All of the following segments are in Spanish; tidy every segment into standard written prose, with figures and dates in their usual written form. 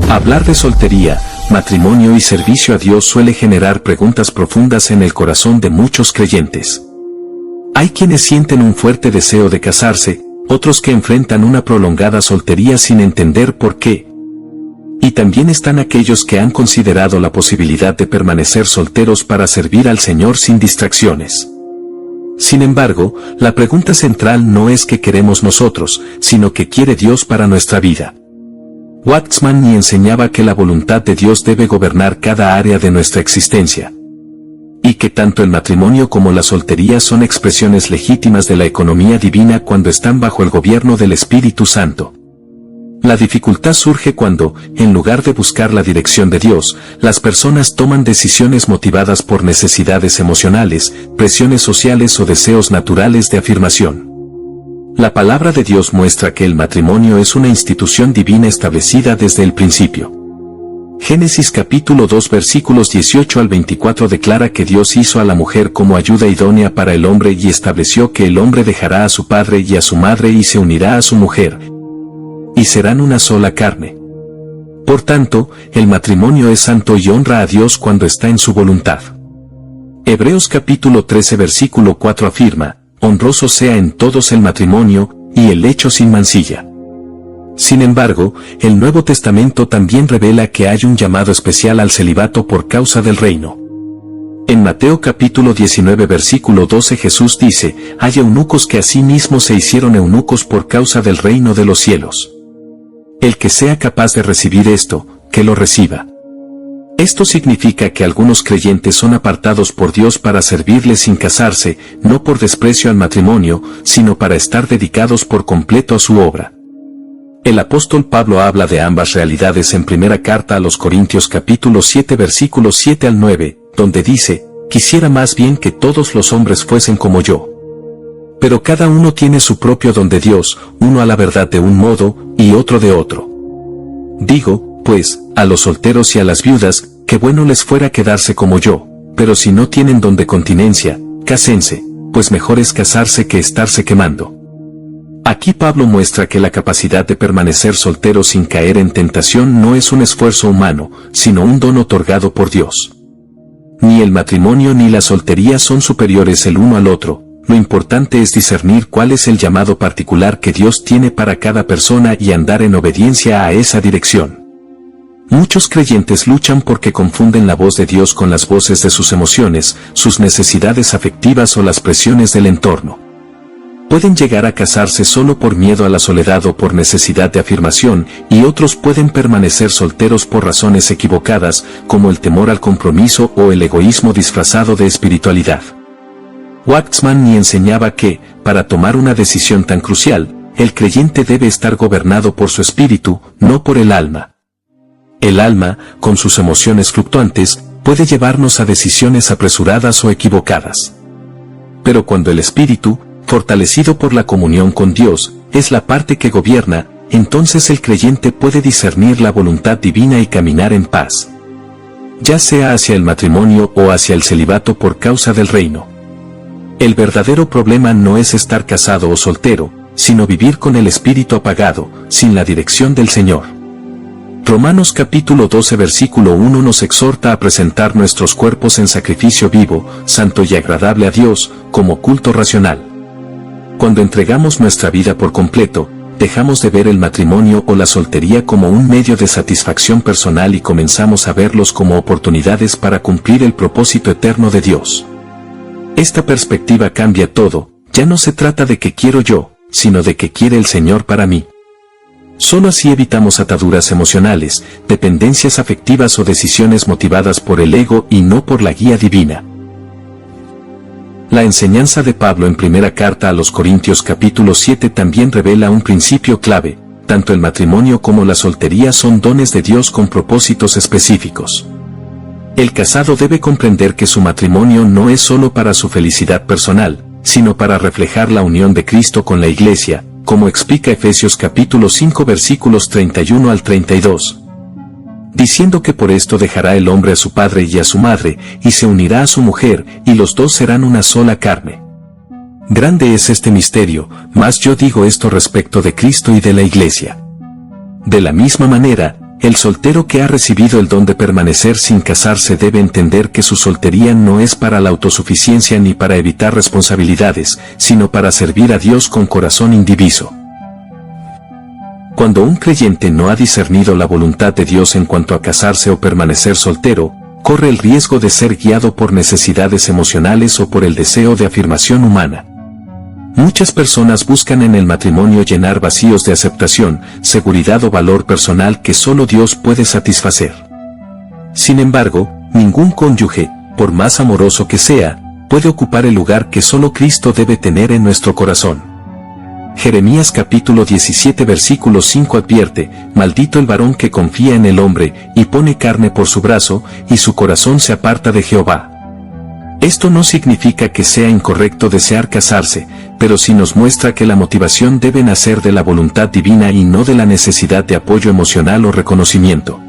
Hablar de soltería, matrimonio y servicio a Dios suele generar preguntas profundas en el corazón de muchos creyentes. Hay quienes sienten un fuerte deseo de casarse, otros que enfrentan una prolongada soltería sin entender por qué. Y también están aquellos que han considerado la posibilidad de permanecer solteros para servir al Señor sin distracciones. Sin embargo, la pregunta central no es qué queremos nosotros, sino qué quiere Dios para nuestra vida. Waxman enseñaba que la voluntad de Dios debe gobernar cada área de nuestra existencia. Y que tanto el matrimonio como la soltería son expresiones legítimas de la economía divina cuando están bajo el gobierno del Espíritu Santo. La dificultad surge cuando, en lugar de buscar la dirección de Dios, las personas toman decisiones motivadas por necesidades emocionales, presiones sociales o deseos naturales de afirmación. La palabra de Dios muestra que el matrimonio es una institución divina establecida desde el principio. Génesis capítulo 2 versículos 18 al 24 declara que Dios hizo a la mujer como ayuda idónea para el hombre y estableció que el hombre dejará a su padre y a su madre y se unirá a su mujer, y serán una sola carne. Por tanto, el matrimonio es santo y honra a Dios cuando está en su voluntad. Hebreos capítulo 13 versículo 4 afirma: honroso sea en todos el matrimonio, y el lecho sin mancilla. Sin embargo, el Nuevo Testamento también revela que hay un llamado especial al celibato por causa del reino. En Mateo capítulo 19 versículo 12 Jesús dice: hay eunucos que asimismo se hicieron eunucos por causa del reino de los cielos. El que sea capaz de recibir esto, que lo reciba. Esto significa que algunos creyentes son apartados por Dios para servirle sin casarse, no por desprecio al matrimonio, sino para estar dedicados por completo a su obra. El apóstol Pablo habla de ambas realidades en primera carta a los Corintios capítulo 7 versículos 7 al 9, donde dice: quisiera más bien que todos los hombres fuesen como yo. Pero cada uno tiene su propio don de Dios, uno a la verdad de un modo, y otro de otro. Digo, pues, a los solteros y a las viudas, que bueno les fuera quedarse como yo, pero si no tienen don de continencia, cásense, pues mejor es casarse que estarse quemando. Aquí Pablo muestra que la capacidad de permanecer soltero sin caer en tentación no es un esfuerzo humano, sino un don otorgado por Dios. Ni el matrimonio ni la soltería son superiores el uno al otro. Lo importante es discernir cuál es el llamado particular que Dios tiene para cada persona y andar en obediencia a esa dirección. Muchos creyentes luchan porque confunden la voz de Dios con las voces de sus emociones, sus necesidades afectivas o las presiones del entorno. Pueden llegar a casarse solo por miedo a la soledad o por necesidad de afirmación, y otros pueden permanecer solteros por razones equivocadas, como el temor al compromiso o el egoísmo disfrazado de espiritualidad. Waxman enseñaba que, para tomar una decisión tan crucial, el creyente debe estar gobernado por su espíritu, no por el alma. El alma, con sus emociones fluctuantes, puede llevarnos a decisiones apresuradas o equivocadas. Pero cuando el espíritu, fortalecido por la comunión con Dios, es la parte que gobierna, entonces el creyente puede discernir la voluntad divina y caminar en paz. Ya sea hacia el matrimonio o hacia el celibato por causa del reino. El verdadero problema no es estar casado o soltero, sino vivir con el espíritu apagado, sin la dirección del Señor. Romanos capítulo 12 versículo 1 nos exhorta a presentar nuestros cuerpos en sacrificio vivo, santo y agradable a Dios, como culto racional. Cuando entregamos nuestra vida por completo, dejamos de ver el matrimonio o la soltería como un medio de satisfacción personal y comenzamos a verlos como oportunidades para cumplir el propósito eterno de Dios. Esta perspectiva cambia todo, ya no se trata de qué quiero yo, sino de qué quiere el Señor para mí. Solo así evitamos ataduras emocionales, dependencias afectivas o decisiones motivadas por el ego y no por la guía divina. La enseñanza de Pablo en primera carta a los Corintios capítulo 7 también revela un principio clave: tanto el matrimonio como la soltería son dones de Dios con propósitos específicos. El casado debe comprender que su matrimonio no es solo para su felicidad personal, sino para reflejar la unión de Cristo con la Iglesia, como explica Efesios capítulo 5 versículos 31 al 32. Diciendo que por esto dejará el hombre a su padre y a su madre, y se unirá a su mujer, y los dos serán una sola carne. Grande es este misterio, mas yo digo esto respecto de Cristo y de la Iglesia. De la misma manera, el soltero que ha recibido el don de permanecer sin casarse debe entender que su soltería no es para la autosuficiencia ni para evitar responsabilidades, sino para servir a Dios con corazón indiviso. Cuando un creyente no ha discernido la voluntad de Dios en cuanto a casarse o permanecer soltero, corre el riesgo de ser guiado por necesidades emocionales o por el deseo de afirmación humana. Muchas personas buscan en el matrimonio llenar vacíos de aceptación, seguridad o valor personal que solo Dios puede satisfacer. Sin embargo, ningún cónyuge, por más amoroso que sea, puede ocupar el lugar que solo Cristo debe tener en nuestro corazón. Jeremías capítulo 17 versículo 5 advierte: maldito el varón que confía en el hombre, y pone carne por su brazo, y su corazón se aparta de Jehová. Esto no significa que sea incorrecto desear casarse, pero sí nos muestra que la motivación debe nacer de la voluntad divina y no de la necesidad de apoyo emocional o reconocimiento.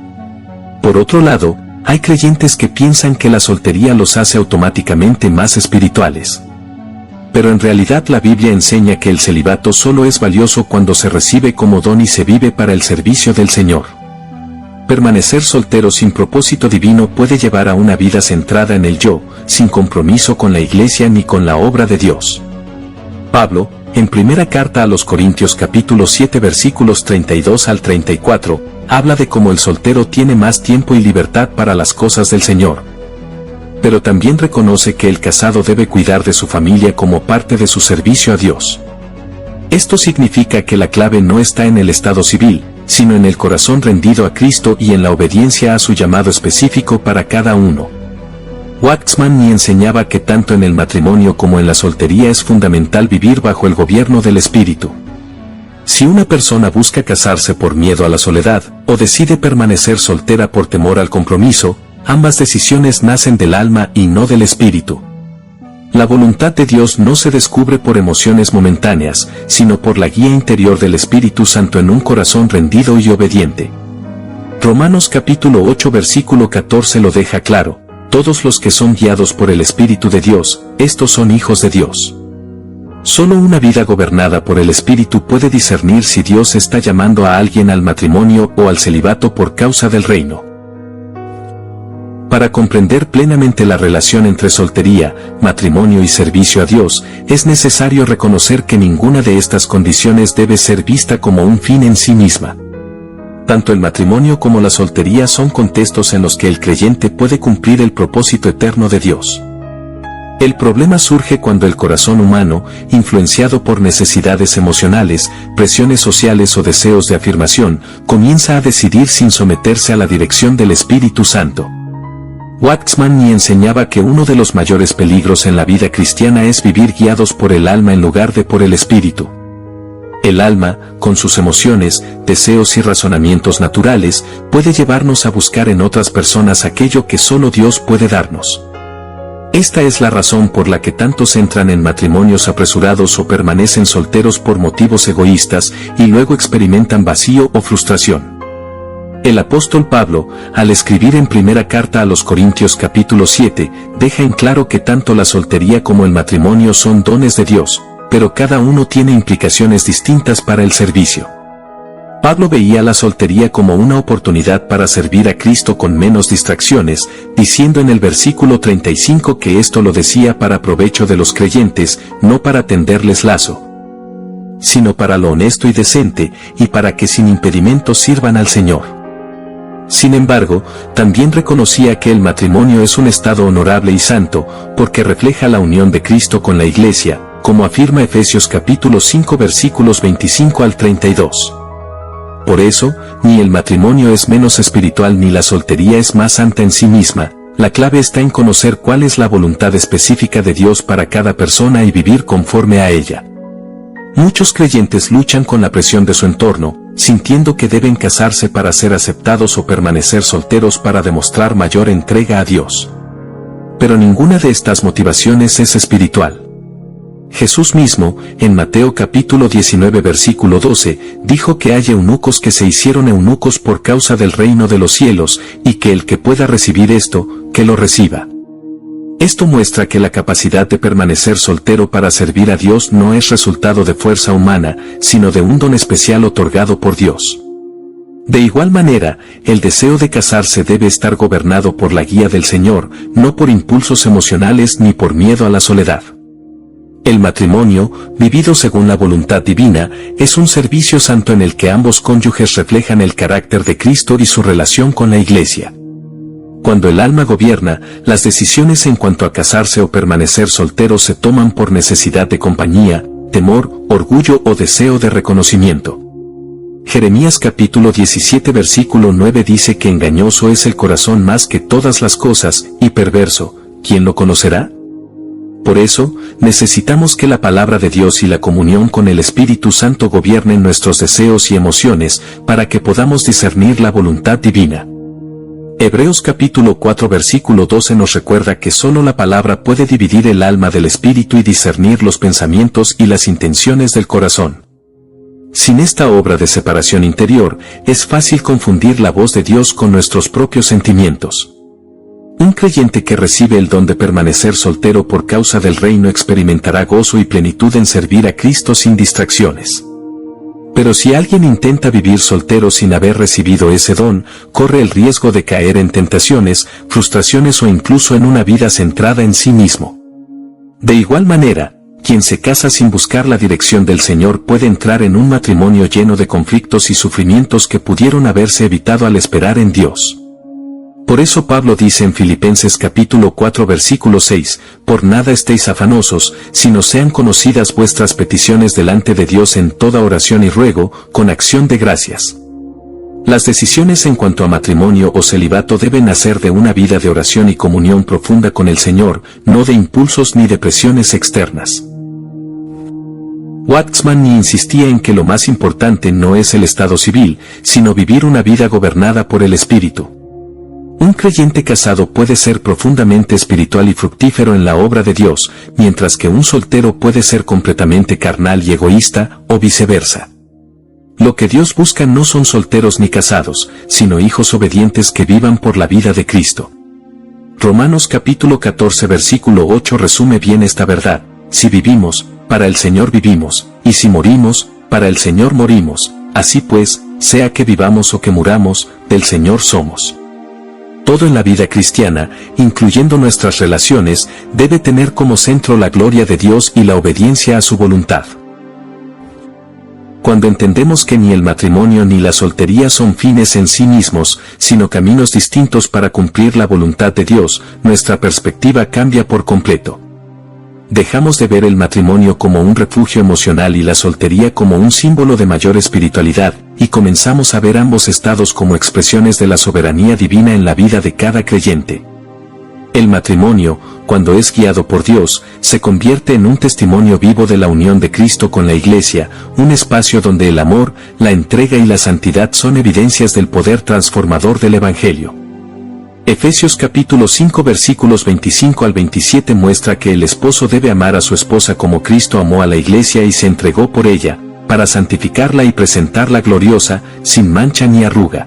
Por otro lado, hay creyentes que piensan que la soltería los hace automáticamente más espirituales. Pero en realidad la Biblia enseña que el celibato solo es valioso cuando se recibe como don y se vive para el servicio del Señor. Permanecer soltero sin propósito divino puede llevar a una vida centrada en el yo, sin compromiso con la iglesia ni con la obra de Dios. Pablo, en primera carta a los Corintios capítulo 7 versículos 32 al 34, habla de cómo el soltero tiene más tiempo y libertad para las cosas del Señor. Pero también reconoce que el casado debe cuidar de su familia como parte de su servicio a Dios. Esto significa que la clave no está en el estado civil, sino en el corazón rendido a Cristo y en la obediencia a su llamado específico para cada uno. Waxman enseñaba que tanto en el matrimonio como en la soltería es fundamental vivir bajo el gobierno del Espíritu. Si una persona busca casarse por miedo a la soledad, o decide permanecer soltera por temor al compromiso, ambas decisiones nacen del alma y no del espíritu. La voluntad de Dios no se descubre por emociones momentáneas, sino por la guía interior del Espíritu Santo en un corazón rendido y obediente. Romanos capítulo 8 versículo 14 lo deja claro: todos los que son guiados por el Espíritu de Dios, estos son hijos de Dios. Solo una vida gobernada por el Espíritu puede discernir si Dios está llamando a alguien al matrimonio o al celibato por causa del reino. Para comprender plenamente la relación entre soltería, matrimonio y servicio a Dios, es necesario reconocer que ninguna de estas condiciones debe ser vista como un fin en sí misma. Tanto el matrimonio como la soltería son contextos en los que el creyente puede cumplir el propósito eterno de Dios. El problema surge cuando el corazón humano, influenciado por necesidades emocionales, presiones sociales o deseos de afirmación, comienza a decidir sin someterse a la dirección del Espíritu Santo. Waxman enseñaba que uno de los mayores peligros en la vida cristiana es vivir guiados por el alma en lugar de por el espíritu. El alma, con sus emociones, deseos y razonamientos naturales, puede llevarnos a buscar en otras personas aquello que solo Dios puede darnos. Esta es la razón por la que tantos entran en matrimonios apresurados o permanecen solteros por motivos egoístas y luego experimentan vacío o frustración. El apóstol Pablo, al escribir en primera carta a los Corintios capítulo 7, deja en claro que tanto la soltería como el matrimonio son dones de Dios, pero cada uno tiene implicaciones distintas para el servicio. Pablo veía la soltería como una oportunidad para servir a Cristo con menos distracciones, diciendo en el versículo 35 que esto lo decía para provecho de los creyentes, no para tenderles lazo, sino para lo honesto y decente, y para que sin impedimento sirvan al Señor. Sin embargo, también reconocía que el matrimonio es un estado honorable y santo, porque refleja la unión de Cristo con la Iglesia, como afirma Efesios capítulo 5 versículos 25 al 32. Por eso, ni el matrimonio es menos espiritual ni la soltería es más santa en sí misma. La clave está en conocer cuál es la voluntad específica de Dios para cada persona y vivir conforme a ella. Muchos creyentes luchan con la presión de su entorno, sintiendo que deben casarse para ser aceptados o permanecer solteros para demostrar mayor entrega a Dios. Pero ninguna de estas motivaciones es espiritual. Jesús mismo, en Mateo capítulo 19 versículo 12, dijo que hay eunucos que se hicieron eunucos por causa del reino de los cielos, y que el que pueda recibir esto, que lo reciba. Esto muestra que la capacidad de permanecer soltero para servir a Dios no es resultado de fuerza humana, sino de un don especial otorgado por Dios. De igual manera, el deseo de casarse debe estar gobernado por la guía del Señor, no por impulsos emocionales ni por miedo a la soledad. El matrimonio, vivido según la voluntad divina, es un servicio santo en el que ambos cónyuges reflejan el carácter de Cristo y su relación con la Iglesia. Cuando el alma gobierna, las decisiones en cuanto a casarse o permanecer soltero se toman por necesidad de compañía, temor, orgullo o deseo de reconocimiento. Jeremías capítulo 17 versículo 9 dice que engañoso es el corazón más que todas las cosas, y perverso, ¿quién lo conocerá? Por eso, necesitamos que la palabra de Dios y la comunión con el Espíritu Santo gobiernen nuestros deseos y emociones, para que podamos discernir la voluntad divina. Hebreos capítulo 4 versículo 12 nos recuerda que solo la palabra puede dividir el alma del espíritu y discernir los pensamientos y las intenciones del corazón. Sin esta obra de separación interior, es fácil confundir la voz de Dios con nuestros propios sentimientos. Un creyente que recibe el don de permanecer soltero por causa del reino experimentará gozo y plenitud en servir a Cristo sin distracciones. Pero si alguien intenta vivir soltero sin haber recibido ese don, corre el riesgo de caer en tentaciones, frustraciones o incluso en una vida centrada en sí mismo. De igual manera, quien se casa sin buscar la dirección del Señor puede entrar en un matrimonio lleno de conflictos y sufrimientos que pudieron haberse evitado al esperar en Dios. Por eso Pablo dice en Filipenses capítulo 4 versículo 6, por nada estéis afanosos, sino sean conocidas vuestras peticiones delante de Dios en toda oración y ruego, con acción de gracias. Las decisiones en cuanto a matrimonio o celibato deben nacer de una vida de oración y comunión profunda con el Señor, no de impulsos ni de presiones externas. Waxman insistía en que lo más importante no es el estado civil, sino vivir una vida gobernada por el Espíritu. Un creyente casado puede ser profundamente espiritual y fructífero en la obra de Dios, mientras que un soltero puede ser completamente carnal y egoísta, o viceversa. Lo que Dios busca no son solteros ni casados, sino hijos obedientes que vivan por la vida de Cristo. Romanos capítulo 14 versículo 8 resume bien esta verdad: si vivimos, para el Señor vivimos, y si morimos, para el Señor morimos, así pues, sea que vivamos o que muramos, del Señor somos. Todo en la vida cristiana, incluyendo nuestras relaciones, debe tener como centro la gloria de Dios y la obediencia a su voluntad. Cuando entendemos que ni el matrimonio ni la soltería son fines en sí mismos, sino caminos distintos para cumplir la voluntad de Dios, nuestra perspectiva cambia por completo. Dejamos de ver el matrimonio como un refugio emocional y la soltería como un símbolo de mayor espiritualidad, y comenzamos a ver ambos estados como expresiones de la soberanía divina en la vida de cada creyente. El matrimonio, cuando es guiado por Dios, se convierte en un testimonio vivo de la unión de Cristo con la Iglesia, un espacio donde el amor, la entrega y la santidad son evidencias del poder transformador del Evangelio. Efesios capítulo 5 versículos 25 al 27 muestra que el esposo debe amar a su esposa como Cristo amó a la Iglesia y se entregó por ella, para santificarla y presentarla gloriosa, sin mancha ni arruga.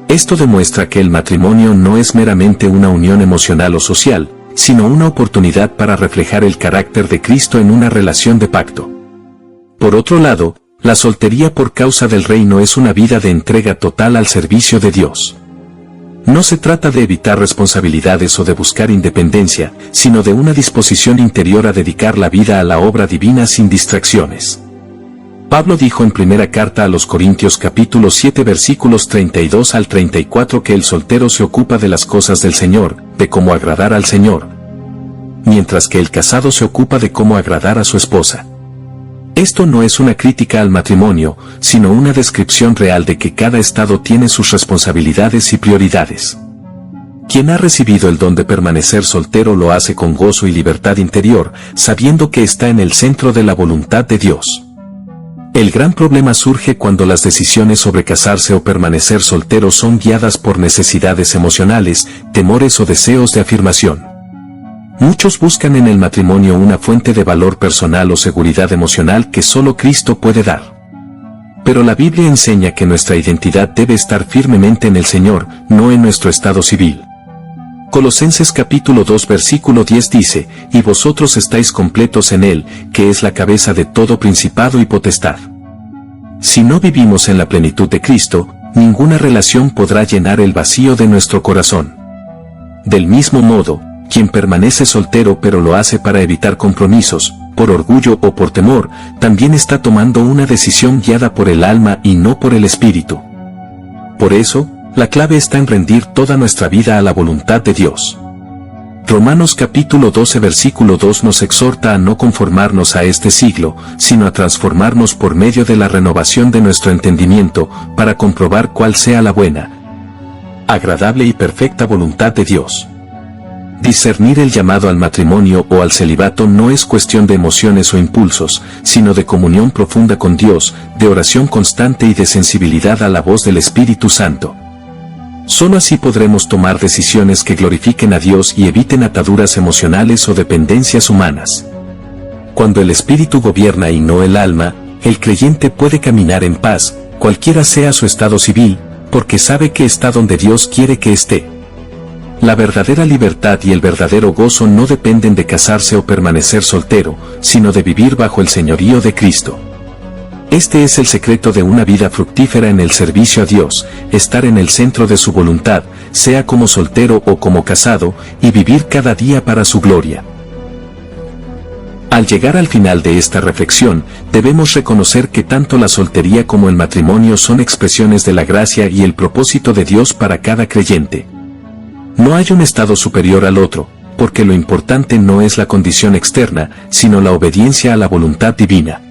Esto demuestra que el matrimonio no es meramente una unión emocional o social, sino una oportunidad para reflejar el carácter de Cristo en una relación de pacto. Por otro lado, la soltería por causa del reino es una vida de entrega total al servicio de Dios. No se trata de evitar responsabilidades o de buscar independencia, sino de una disposición interior a dedicar la vida a la obra divina sin distracciones. Pablo dijo en primera carta a los Corintios capítulo 7 versículos 32 al 34 que el soltero se ocupa de las cosas del Señor, de cómo agradar al Señor, mientras que el casado se ocupa de cómo agradar a su esposa. Esto no es una crítica al matrimonio, sino una descripción real de que cada estado tiene sus responsabilidades y prioridades. Quien ha recibido el don de permanecer soltero lo hace con gozo y libertad interior, sabiendo que está en el centro de la voluntad de Dios. El gran problema surge cuando las decisiones sobre casarse o permanecer soltero son guiadas por necesidades emocionales, temores o deseos de afirmación. Muchos buscan en el matrimonio una fuente de valor personal o seguridad emocional que solo Cristo puede dar. Pero la Biblia enseña que nuestra identidad debe estar firmemente en el Señor, no en nuestro estado civil. Colosenses capítulo 2 versículo 10 dice, y vosotros estáis completos en Él, que es la cabeza de todo principado y potestad. Si no vivimos en la plenitud de Cristo, ninguna relación podrá llenar el vacío de nuestro corazón. Del mismo modo, quien permanece soltero pero lo hace para evitar compromisos, por orgullo o por temor, también está tomando una decisión guiada por el alma y no por el espíritu. Por eso, la clave está en rendir toda nuestra vida a la voluntad de Dios. Romanos capítulo 12 versículo 2 nos exhorta a no conformarnos a este siglo, sino a transformarnos por medio de la renovación de nuestro entendimiento, para comprobar cuál sea la buena, agradable y perfecta voluntad de Dios. Discernir el llamado al matrimonio o al celibato no es cuestión de emociones o impulsos, sino de comunión profunda con Dios, de oración constante y de sensibilidad a la voz del Espíritu Santo. Solo así podremos tomar decisiones que glorifiquen a Dios y eviten ataduras emocionales o dependencias humanas. Cuando el Espíritu gobierna y no el alma, el creyente puede caminar en paz, cualquiera sea su estado civil, porque sabe que está donde Dios quiere que esté. La verdadera libertad y el verdadero gozo no dependen de casarse o permanecer soltero, sino de vivir bajo el señorío de Cristo. Este es el secreto de una vida fructífera en el servicio a Dios, estar en el centro de su voluntad, sea como soltero o como casado, y vivir cada día para su gloria. Al llegar al final de esta reflexión, debemos reconocer que tanto la soltería como el matrimonio son expresiones de la gracia y el propósito de Dios para cada creyente. No hay un estado superior al otro, porque lo importante no es la condición externa, sino la obediencia a la voluntad divina.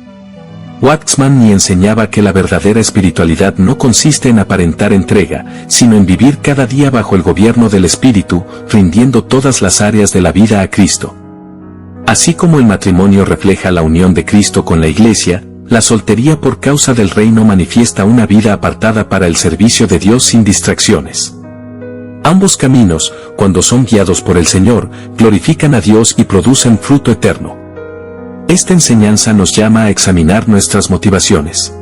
Waxman ni enseñaba que la verdadera espiritualidad no consiste en aparentar entrega, sino en vivir cada día bajo el gobierno del Espíritu, rindiendo todas las áreas de la vida a Cristo. Así como el matrimonio refleja la unión de Cristo con la Iglesia, la soltería por causa del reino manifiesta una vida apartada para el servicio de Dios sin distracciones. Ambos caminos, cuando son guiados por el Señor, glorifican a Dios y producen fruto eterno. Esta enseñanza nos llama a examinar nuestras motivaciones.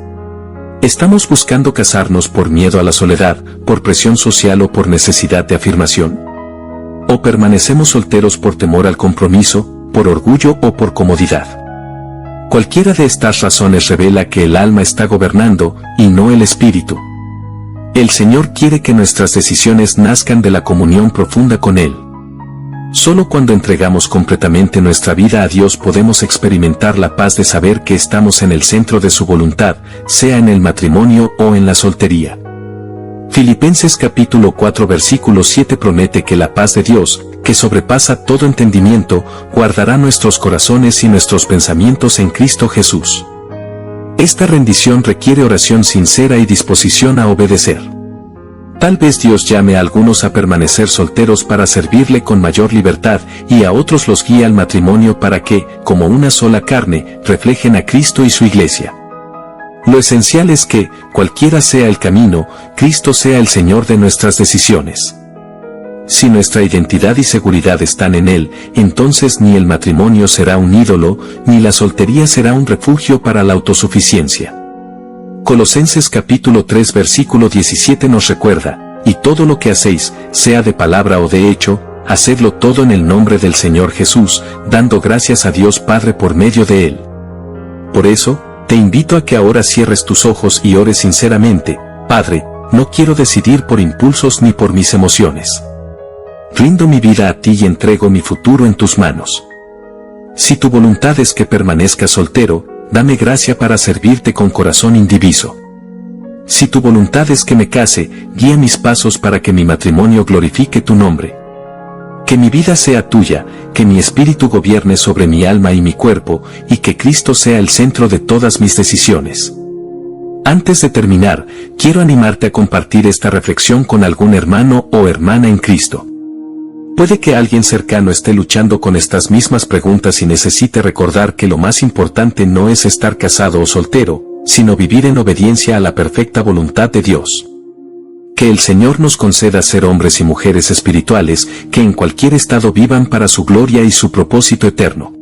¿Estamos buscando casarnos por miedo a la soledad, por presión social o por necesidad de afirmación? ¿O permanecemos solteros por temor al compromiso, por orgullo o por comodidad? Cualquiera de estas razones revela que el alma está gobernando, y no el espíritu. El Señor quiere que nuestras decisiones nazcan de la comunión profunda con Él. Solo cuando entregamos completamente nuestra vida a Dios podemos experimentar la paz de saber que estamos en el centro de su voluntad, sea en el matrimonio o en la soltería. Filipenses capítulo 4 versículo 7 promete que la paz de Dios, que sobrepasa todo entendimiento, guardará nuestros corazones y nuestros pensamientos en Cristo Jesús. Esta rendición requiere oración sincera y disposición a obedecer. Tal vez Dios llame a algunos a permanecer solteros para servirle con mayor libertad y a otros los guíe al matrimonio para que, como una sola carne, reflejen a Cristo y su Iglesia. Lo esencial es que, cualquiera sea el camino, Cristo sea el Señor de nuestras decisiones. Si nuestra identidad y seguridad están en Él, entonces ni el matrimonio será un ídolo, ni la soltería será un refugio para la autosuficiencia. Colosenses capítulo 3 versículo 17 nos recuerda, y todo lo que hacéis, sea de palabra o de hecho, hacedlo todo en el nombre del Señor Jesús, dando gracias a Dios Padre por medio de Él. Por eso, te invito a que ahora cierres tus ojos y ores sinceramente: Padre, no quiero decidir por impulsos ni por mis emociones. Rindo mi vida a ti y entrego mi futuro en tus manos. Si tu voluntad es que permanezca soltero, dame gracia para servirte con corazón indiviso. Si tu voluntad es que me case, guía mis pasos para que mi matrimonio glorifique tu nombre. Que mi vida sea tuya, que mi espíritu gobierne sobre mi alma y mi cuerpo, y que Cristo sea el centro de todas mis decisiones. Antes de terminar, quiero animarte a compartir esta reflexión con algún hermano o hermana en Cristo. Puede que alguien cercano esté luchando con estas mismas preguntas y necesite recordar que lo más importante no es estar casado o soltero, sino vivir en obediencia a la perfecta voluntad de Dios. Que el Señor nos conceda ser hombres y mujeres espirituales, que en cualquier estado vivan para su gloria y su propósito eterno.